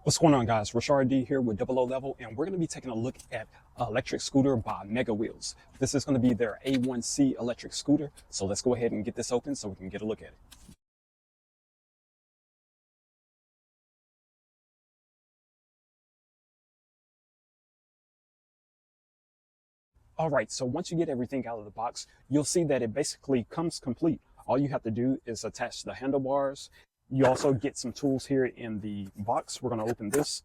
What's going on, guys? Rashard D here with Double O Level, and we're going to be taking a look at electric scooter by Mega Wheels. This is going to be their A1C electric scooter. So let's go ahead and get this open so we can get a look at it. All right, so once you get everything out of the box, you'll see that it basically comes complete. All you have to do is attach the handlebars. You also get some tools here in the box. We're going to open this.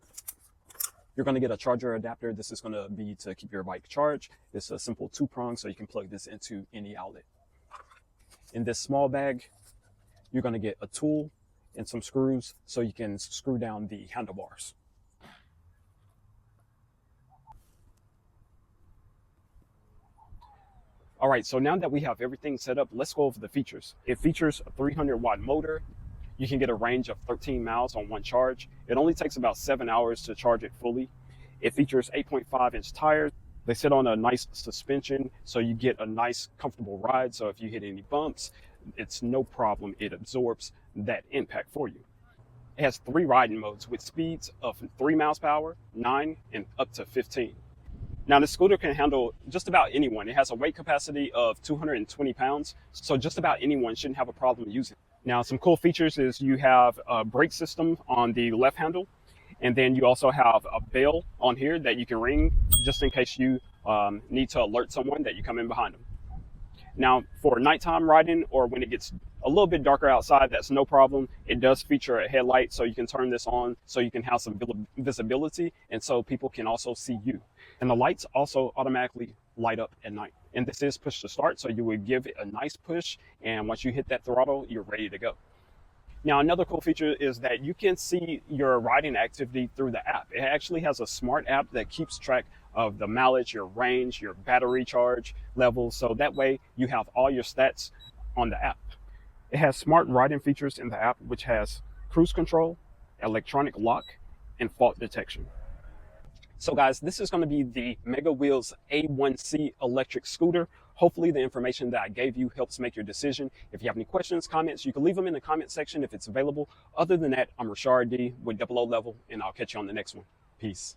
You're going to get a charger adapter. This is going to be to keep your bike charged. It's a simple two-prong, so you can plug this into any outlet. In this small bag, you're going to get a tool and some screws so you can screw down the handlebars. All right, so now that we have everything set up, let's go over the features. It features a 300-watt motor. You can get a range of 13 miles on one charge. It only takes about 7 hours to charge it fully. It features 8.5-inch tires. They sit on a nice suspension, so you get a nice, comfortable ride. So if you hit any bumps, it's no problem. It absorbs that impact for you. It has 3 riding modes with speeds of 3 miles per hour, 9, and up to 15. Now, the scooter can handle just about anyone. It has a weight capacity of 220 pounds, so just about anyone shouldn't have a problem using it. Now, some cool features is you have a brake system on the left handle, and then you also have a bell on here that you can ring just in case you need to alert someone that you come in behind them. Now, for nighttime riding or when it gets a little bit darker outside, that's no problem. It does feature a headlight, so you can turn this on so you can have some visibility and so people can also see you. And the lights also automatically light up at night. And this is push to start, so you would give it a nice push, and once you hit that throttle, you're ready to go. Now, another cool feature is that you can see your riding activity through the app. It actually has a smart app that keeps track of the mileage, your range, your battery charge levels. So that way you have all your stats on the app. It has smart riding features in the app, which has cruise control, electronic lock, and fault detection. So guys, this is going to be the Mega Wheels A1C electric scooter. Hopefully the information that I gave you helps make your decision. If you have any questions, comments, you can leave them in the comment section if it's available. Other than that, I'm Rashard D with Double O Level, and I'll catch you on the next one. Peace.